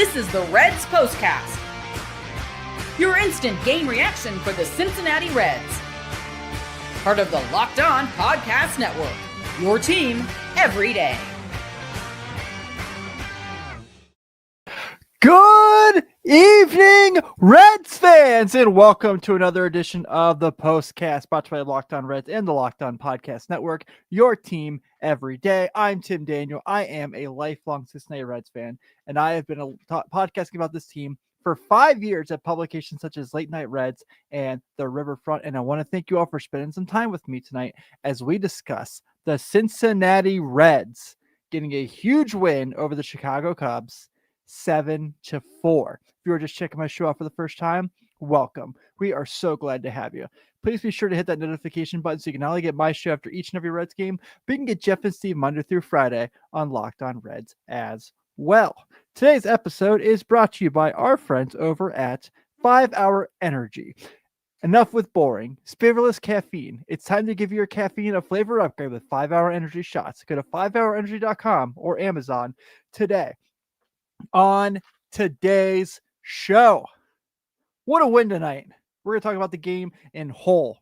This is the Reds POSTCAST, your instant game reaction for the Cincinnati Reds. Part of the Locked On Podcast Network, your team every day. Good evening, Reds fans, and welcome to another edition of the POSTCAST, brought to you by Locked On Reds and the Locked On Podcast Network, your team every day. I'm Tim Daniel. I am a lifelong Cincinnati Reds fan, and I have been podcasting about this team for 5 years at publications such as Late Night Reds and The Riverfront, and I want to thank you all for spending some time with me tonight as we discuss the Cincinnati Reds getting a huge win over the Chicago Cubs, 7-4. If you are just checking my show out for the first time, welcome. We are so glad to have you. Please be sure to hit that notification button so you can not only get my show after each and every Reds game, but you can get Jeff and Steve Monday through Friday on Locked On Reds as well. Today's episode is brought to you by our friends over at 5 Hour Energy. Enough with boring, flavorless caffeine. It's time to give your caffeine a flavor upgrade with 5 Hour Energy shots. Go to 5hourenergy.com or Amazon today. On today's show, what a win tonight. We're going to talk about the game in whole.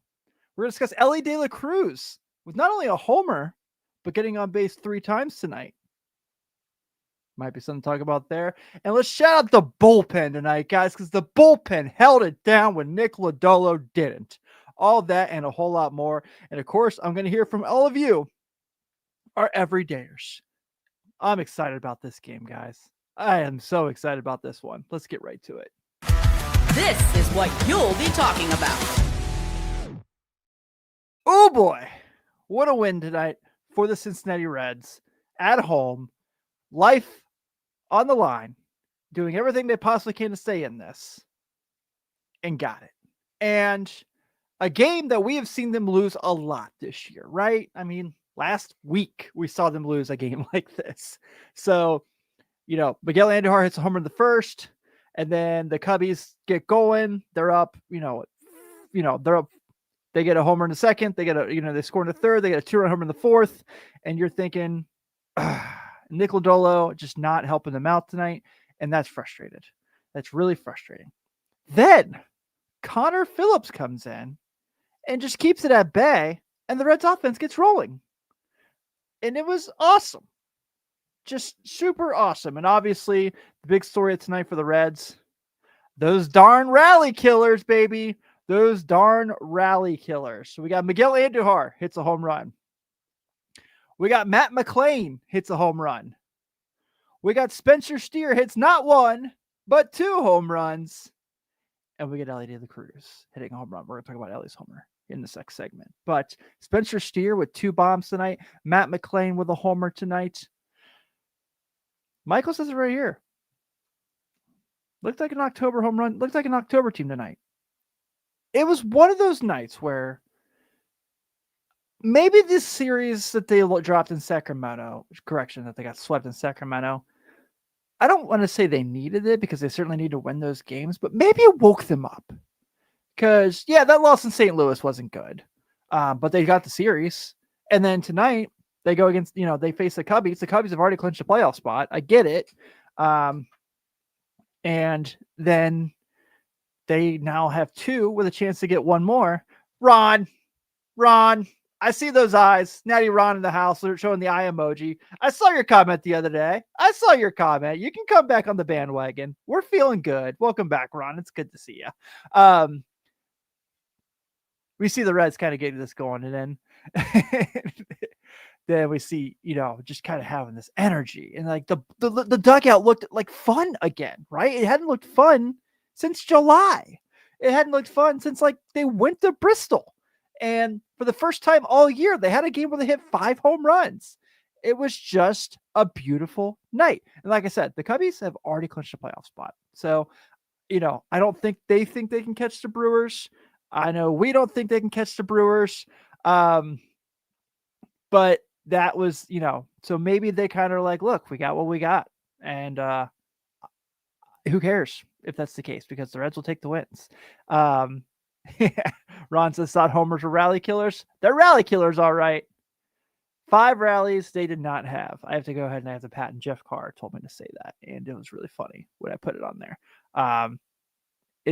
We're going to discuss Elly De La Cruz with not only a homer, but getting on base 3 times tonight. Might be something to talk about there. And let's shout out the bullpen tonight, guys, because the bullpen held it down when Nick Lodolo didn't. All that and a whole lot more. And of course, I'm going to hear from all of you, our everydayers. I'm excited about this game, guys. I am so excited about this one. Let's get right to it. This is what you'll be talking about. Oh boy, what a win tonight for the Cincinnati Reds at home. Life on the line, doing everything they possibly can to stay in this, and got it. And a game that we have seen them lose a lot this year, right? I mean, last week we saw them lose a game like this. So, Miguel Andujar hits a homer in the first, and then the Cubbies get going. They're up, they're up. They get a homer in the second. They get they score in the third. They get a 2-run homer in the fourth. And you're thinking, Nick Lodolo just not helping them out tonight. And that's frustrated. That's really frustrating. Then Connor Phillips comes in and just keeps it at bay. And the Reds offense gets rolling. And it was awesome. Just super awesome. And obviously, the big story of tonight for the Reds, those darn rally killers, baby. Those darn rally killers. So we got Miguel Andujar hits a home run. We got Matt McLain hits a home run. We got Spencer Steer hits not 1, but 2 home runs. And we get Elly De La Cruz hitting a home run. We're going to talk about Elly's homer in the next segment. But Spencer Steer with 2 bombs tonight. Matt McLain with a homer tonight. Michael says it right here. Looked like an October home run. Looked like an October team tonight. It was one of those nights where maybe this series that they dropped in Sacramento, that they got swept in Sacramento, I don't want to say they needed it because they certainly need to win those games, but maybe it woke them up. Because, that loss in St. Louis wasn't good. But they got the series. And then tonight, they go against, they face the Cubbies. The Cubbies have already clinched a playoff spot. I get it. And then they now have 2 with a chance to get 1 more. Ron, I see those eyes. Natty Ron in the house. They're showing the eye emoji. I saw your comment the other day. I saw your comment. You can come back on the bandwagon. We're feeling good. Welcome back, Ron. It's good to see you. We see the Reds kind of getting this going, and then we see, just kind of having this energy, and like the dugout looked like fun again, right? It hadn't looked fun since July. It hadn't looked fun since they went to Bristol, and for the first time all year, they had a game where they hit 5 home runs. It was just a beautiful night. And like I said, the Cubbies have already clinched a playoff spot. So, I don't think they can catch the Brewers. I know we don't think they can catch the Brewers. But that was, so maybe they kind of look, we got what we got. And who cares if that's the case, because the Reds will take the wins. Ron says, thought homers were rally killers. They're rally killers, all right. 5 rallies they did not have. I have to go ahead and I have to patent Jeff Carr told me to say that, and it was really funny when I put it on there. And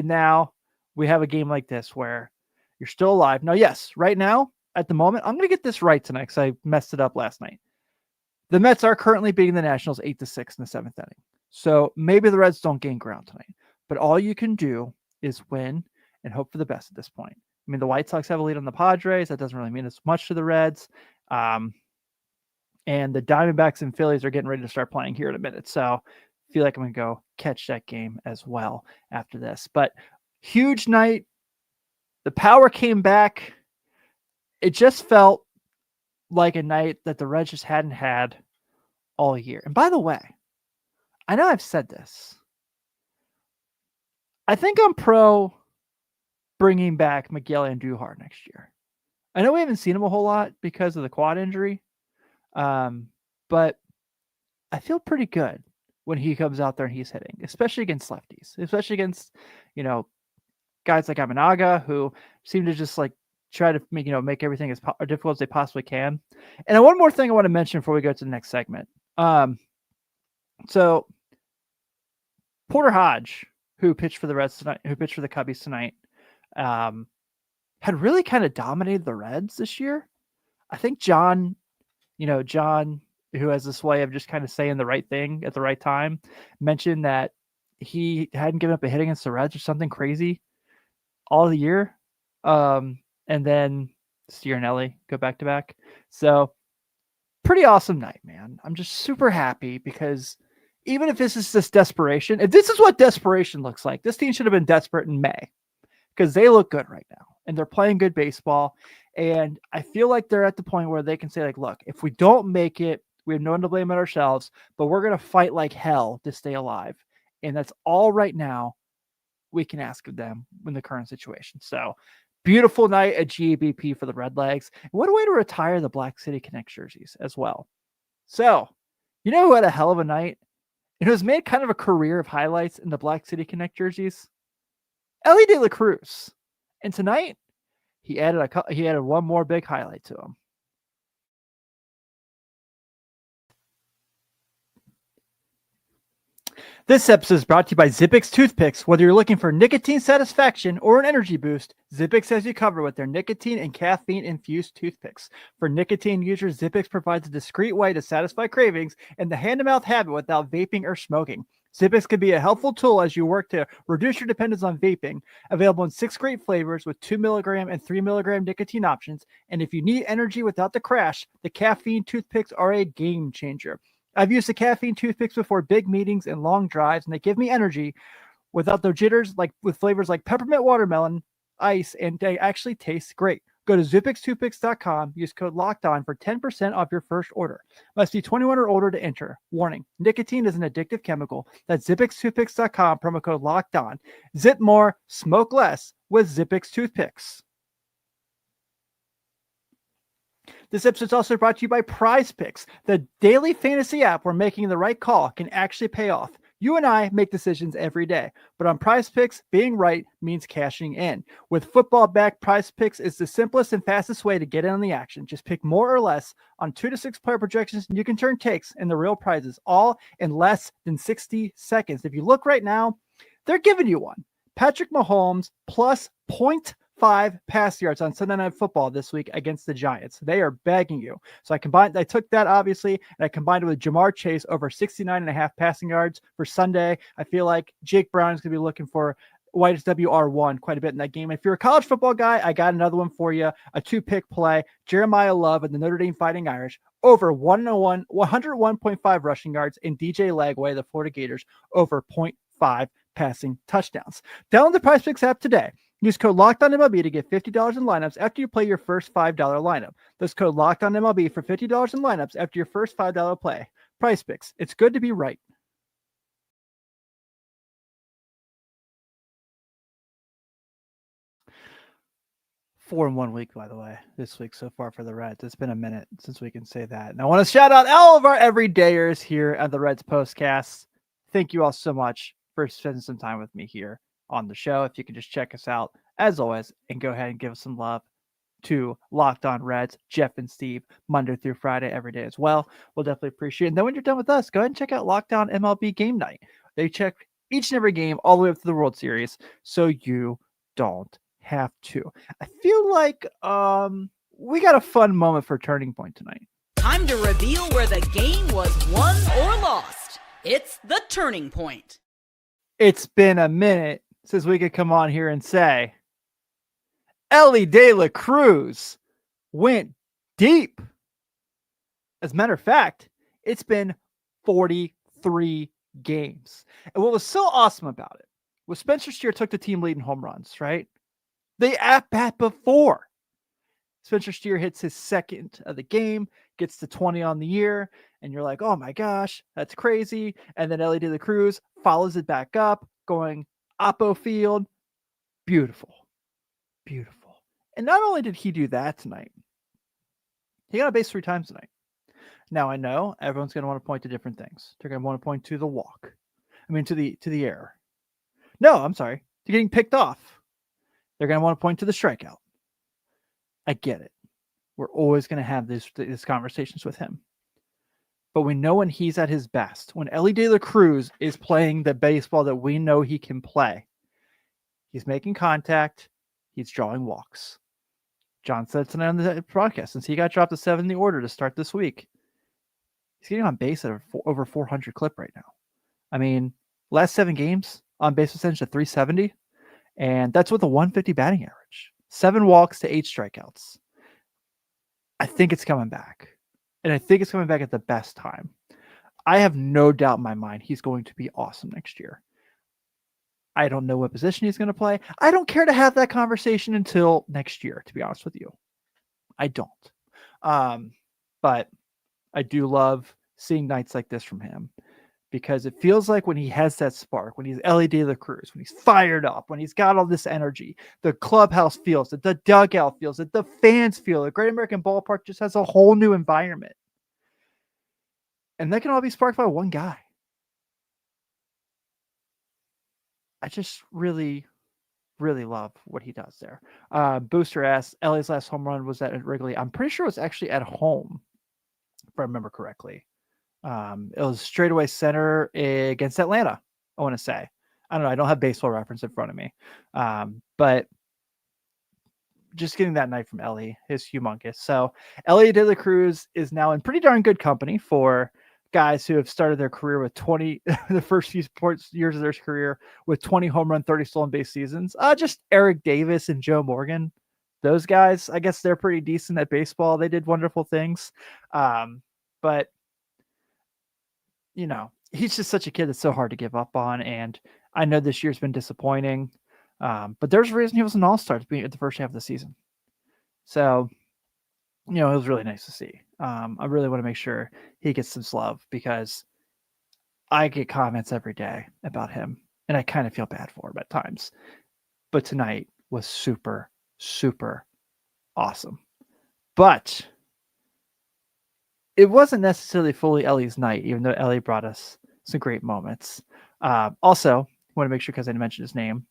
now we have a game like this where you're still alive. Now, yes, right now, at the moment, I'm going to get this right tonight because I messed it up last night. The Mets are currently beating the Nationals 8-6 in the 7th inning. So maybe the Reds don't gain ground tonight. But all you can do is win and hope for the best at this point. I mean, the White Sox have a lead on the Padres. That doesn't really mean as much to the Reds. And the Diamondbacks and Phillies are getting ready to start playing here in a minute. So I feel like I'm going to go catch that game as well after this. But huge night. The power came back. It just felt like a night that the Reds just hadn't had all year. And by the way, I know I've said this. I think I'm pro bringing back Miguel Andujar next year. I know we haven't seen him a whole lot because of the quad injury, but I feel pretty good when he comes out there and he's hitting, especially against lefties, especially against, guys like Aminaga who seem to just like try to make everything as difficult as they possibly can. And one more thing I want to mention before we go to the next segment. So Porter Hodge, who pitched for the Reds tonight, who pitched for the Cubbies tonight, had really kind of dominated the Reds this year. I think John, who has this way of just kind of saying the right thing at the right time, mentioned that he hadn't given up a hit against the Reds or something crazy all the year. And then Steer and Elly go back to back. So pretty awesome night, man. I'm just super happy because even if this is just desperation, if this is what desperation looks like, this team should have been desperate in May because they look good right now and they're playing good baseball. And I feel like they're at the point where they can say, like, look, if we don't make it, we have no one to blame but ourselves, but we're going to fight like hell to stay alive. And that's all right now we can ask of them in the current situation. So beautiful night at GABP for the Redlegs. What a way to retire the Black City Connect jerseys as well. So, who had a hell of a night? It was made kind of a career of highlights in the Black City Connect jerseys. Elly De La Cruz. And tonight, he added one more big highlight to him. This episode is brought to you by Zippix Toothpicks. Whether you're looking for nicotine satisfaction or an energy boost, Zippix has you covered with their nicotine and caffeine-infused toothpicks. For nicotine users, Zippix provides a discreet way to satisfy cravings and the hand-to-mouth habit without vaping or smoking. Zippix can be a helpful tool as you work to reduce your dependence on vaping. Available in 6 great flavors with 2 milligram and 3 milligram nicotine options. And if you need energy without the crash, the caffeine toothpicks are a game changer. I've used the caffeine toothpicks before big meetings and long drives, and they give me energy without the jitters, like with flavors like peppermint watermelon, ice, and they actually taste great. Go to zippixtoothpicks.com, use code LOCKEDON for 10% off your first order. Must be 21 or older to enter. Warning, nicotine is an addictive chemical. That's zippixtoothpicks.com, promo code LOCKEDON. Zip more, smoke less with Zippix Toothpicks. This episode is also brought to you by PrizePicks, the daily fantasy app where making the right call can actually pay off. You and I make decisions every day, but on PrizePicks, being right means cashing in. With football back, PrizePicks is the simplest and fastest way to get in on the action. Just pick more or less on 2 to 6 player projections, and you can turn takes in the real prizes, all in less than 60 seconds. If you look right now, they're giving you one. Patrick Mahomes plus 0.5 pass yards on Sunday Night Football this week against the Giants. They are begging you. So I took that obviously, and I combined it with Jamar Chase over 69.5 passing yards for Sunday. I feel like Jake Brown is going to be looking for White's WR1 quite a bit in that game. If you're a college football guy, I got another one for you. A 2-pick play. Jeremiah Love and the Notre Dame Fighting Irish over 101.5 rushing yards, and DJ Lagway, the Florida Gators, over 0.5 passing touchdowns. Download the PrizePicks app today. Use code LOCKEDONMLB to get $50 in lineups after you play your first $5 lineup. That's code LOCKEDONMLB for $50 in lineups after your first $5 play. PrizePicks. It's good to be right. 4-1 week, by the way, this week so far for the Reds. It's been a minute since we can say that. And I want to shout out all of our everydayers here at the Reds Postcast. Thank you all so much for spending some time with me here on the show. If you could just check us out, as always, and go ahead and give us some love to Locked On Reds, Jeff and Steve, Monday through Friday, every day as well. We'll definitely appreciate it. And then when you're done with us, go ahead and check out Locked On MLB Game Night. They check each and every game all the way up to the World Series, so you don't have to. I feel like we got a fun moment for Turning Point tonight. Time to reveal where the game was won or lost. It's the Turning Point. It's been a minute since we could come on here and say Elly De La Cruz went deep. As a matter of fact, it's been 43 games. And what was so awesome about it was Spencer Steer took the team lead in home runs, right? They at-bat before. Spencer Steer hits his second of the game, gets to 20 on the year, and you're like, oh my gosh, that's crazy. And then Elly De La Cruz follows it back up, going oppo field. Beautiful. Beautiful. And not only did he do that tonight, he got a base 3 times tonight. Now I know everyone's going to want to point to different things. They're going to want to point to the walk. I mean, to the error. No, I'm sorry. To getting picked off. They're going to want to point to the strikeout. I get it. We're always going to have these conversations with him. But we know when he's at his best, when Elly De La Cruz is playing the baseball that we know he can play, he's making contact, he's drawing walks. John said tonight on the broadcast, since he got dropped to 7 in the order to start this week, he's getting on base at over 400 clip right now. I mean, last 7 games, on base percentage of 370, and that's with a 150 batting average. 7 walks to 8 strikeouts. I think it's coming back. And I think it's coming back at the best time. I have no doubt in my mind he's going to be awesome next year. I don't know what position he's going to play. I don't care to have that conversation until next year, to be honest with you. I don't. But I do love seeing nights like this from him, because it feels like when he has that spark, when he's Elly De La Cruz, when he's fired up, when he's got all this energy, the clubhouse feels it, the dugout feels it, the fans feel it. Great American Ballpark just has a whole new environment. And that can all be sparked by one guy. I just really, really love what he does there. Booster asks, Elly's last home run was at Wrigley. I'm pretty sure it was actually at home, if I remember correctly. It was straightaway center against Atlanta, I want to say. I don't know. I don't have Baseball Reference in front of me. But just getting that night from Elly is humongous. So Elly De La Cruz is now in pretty darn good company for guys who have started their career with 20, the first few sports years of their career with 20 home run, 30 stolen base seasons. Just Eric Davis and Joe Morgan. Those guys, I guess they're pretty decent at baseball. They did wonderful things. But you know, he's just such a kid that's so hard to give up on. And I know this year's been disappointing. But there's a reason he was an all-star at the first half of the season. So, you know, it was really nice to see. I really want to make sure he gets some love, because I get comments every day about him, and I kind of feel bad for him at times. But tonight was super, super awesome. But it wasn't necessarily fully Elly's night, even though Elly brought us some great moments. Also, I want to make sure, because I didn't mention his name,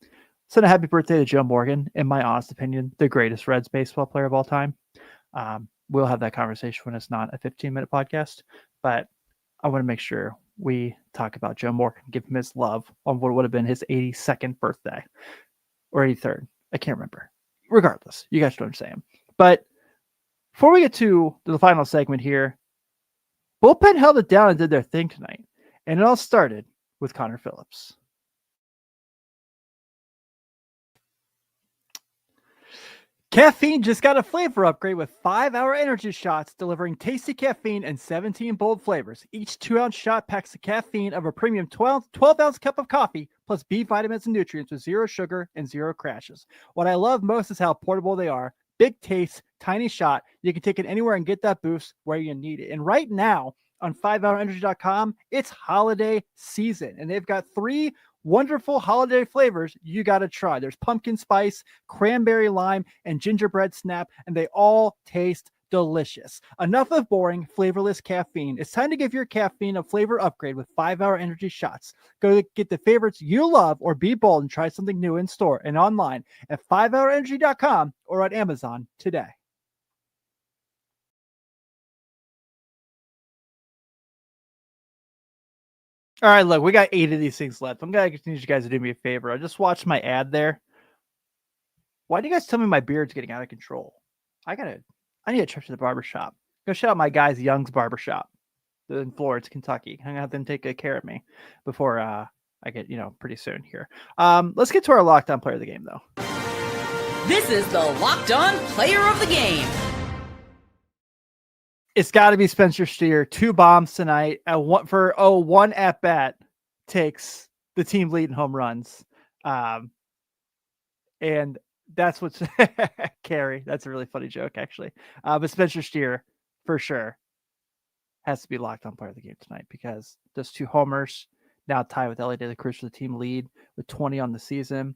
send a happy birthday to Joe Morgan. In my honest opinion, the greatest Reds baseball player of all time. We'll have that conversation when it's not a 15-minute podcast, but I want to make sure we talk about Joe Morgan, give him his love on what would have been his 82nd birthday or 83rd. I can't remember. Regardless, you guys know what I'm saying. But before we get to the final segment here, bullpen held it down and did their thing tonight. And it all started with Connor Phillips. Caffeine just got a flavor upgrade with 5-hour energy shots delivering tasty caffeine and 17 bold flavors. Each 2-ounce shot packs the caffeine of a premium 12-ounce cup of coffee plus B vitamins and nutrients with 0 sugar and 0 crashes. What I love most is how portable they are. Big taste, tiny shot. You can take it anywhere and get that boost where you need it. And right now on 5hourenergy.com, it's holiday season, and they've got 3 wonderful holiday flavors you got to try. There's pumpkin spice, cranberry lime, and gingerbread snap, and they all taste delicious. Enough of boring, flavorless caffeine. It's time to give your caffeine a flavor upgrade with 5-hour energy shots. Go get the favorites you love, or be bold and try something new in store and online at 5hourenergy.com or on Amazon today. All right, look, we got 8 of these things left. I'm going to need you guys to do me a favor. I just watched my ad there. Why do you guys tell me my beard's getting out of control? I need a trip to the barbershop. Go shout out my guys Young's Barbershop in Florence, Kentucky. I'm gonna have them take good care of me before I get, pretty soon here. Let's get to our lockdown player of the game, though. This is the Locked On Player of the Game. It's got to be Spencer Steer. 2 bombs tonight. One at bat takes the team lead in home runs. And that's what's Carrie. That's a really funny joke, actually. But Spencer Steer, for sure, has to be locked on player of the game tonight because those 2 homers now tied with Elly De La Cruz for the team lead with 20 on the season.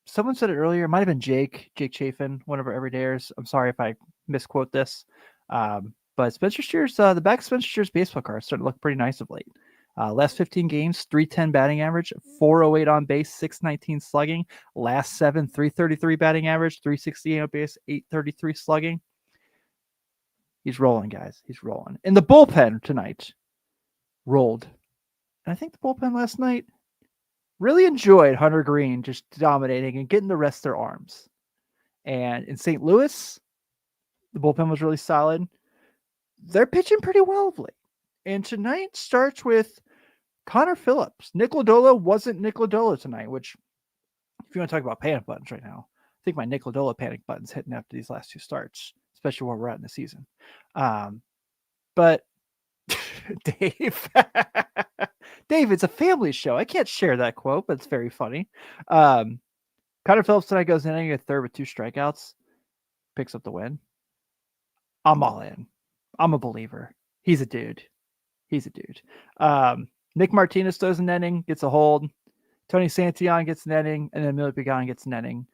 Someone said it earlier. It might have been Jake Chafin, one of our everydayers. I'm sorry if I misquote this. But Spencer Steer's, the back of Spencer Steer's baseball card is starting to look pretty nice of late. Last 15 games, 310 batting average, 408 on base, 619 slugging. Last 7, 333 batting average, 368 on base, 833 slugging. He's rolling, guys. He's rolling. And the bullpen tonight rolled. And I think the bullpen last night really enjoyed Hunter Green just dominating and getting the rest of their arms. And in St. Louis, the bullpen was really solid. They're pitching pretty well of late. And tonight starts with Connor Phillips. Nick Lodolo wasn't Nick Lodolo tonight, which, if you want to talk about panic buttons right now, I think my Nick Lodolo panic button's hitting after these last 2 starts, especially where we're at in the season. But Dave, it's a family show. I can't share that quote, but it's very funny. Connor Phillips tonight goes in inning at third with 2 strikeouts, picks up the win. I'm all in. I'm a believer. He's a dude. Nick Martinez throws an inning, gets a hold. Tony Santillan gets an inning, and then Emilio Pagan gets an inning.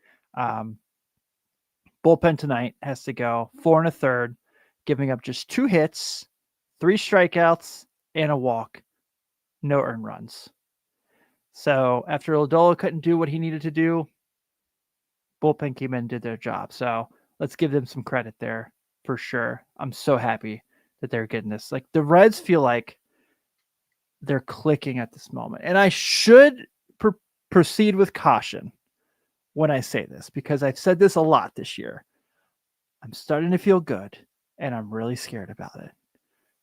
Bullpen tonight has to go 4 1/3, giving up just 2 hits, 3 strikeouts, and a walk. No earned runs. So after Lodolo couldn't do what he needed to do, bullpen came in and did their job. So let's give them some credit there for sure. I'm so happy that they're getting this. Like, the Reds feel like they're clicking at this moment. And I should proceed with caution when I say this, because I've said this a lot this year. I'm starting to feel good, and I'm really scared about it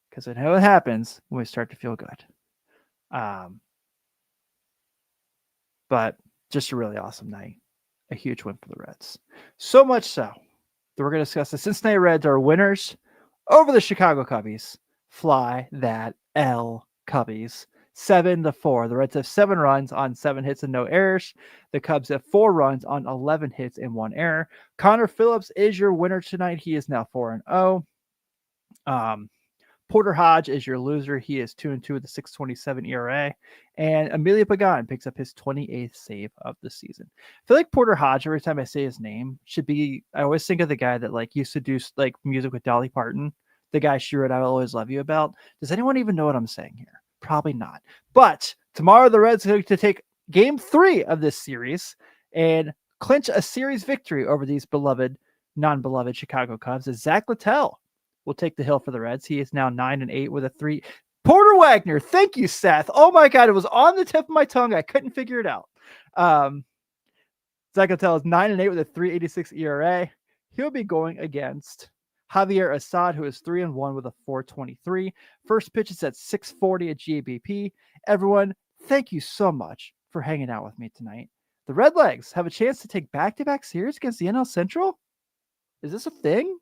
because I know what happens when we start to feel good. But just a really awesome night. A huge win for the Reds. So much so that we're going to discuss the Cincinnati Reds are winners over the Chicago Cubbies. Fly that L, Cubbies. 7-4. The Reds have 7 runs on 7 hits and no errors. The Cubs have 4 runs on 11 hits and 1 error. Connor Phillips is your winner tonight. He is now 4-0. Porter Hodge is your loser. He is 2-2 with a 6.27 ERA. And Emilio Pagan picks up his 28th save of the season. I feel like Porter Hodge, every time I say his name, should be, I always think of the guy that used to do music with Dolly Parton, the guy she wrote I Will Always Love You about. Does anyone even know what I'm saying here? Probably not. But tomorrow the Reds are going to take game 3 of this series and clinch a series victory over these non-beloved Chicago Cubs as Zach Littell will take the hill for the Reds. He is now 9-8 with a 3. Porter Wagner. Thank you, Seth. Oh my God. It was on the tip of my tongue. I couldn't figure it out. Zach Littell is 9-8 with a 3.86 ERA. He'll be going against Javier Assad, who is 3-1 with a 4.23. First pitch is at 6:40 at GABP. Everyone, thank you so much for hanging out with me tonight. The Redlegs have a chance to take back-to-back series against the NL Central. Is this a thing?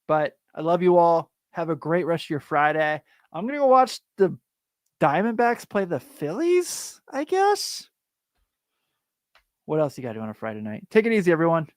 But I love you all. Have a great rest of your Friday. I'm going to go watch the Diamondbacks play the Phillies, I guess. What else you got to do on a Friday night? Take it easy, everyone.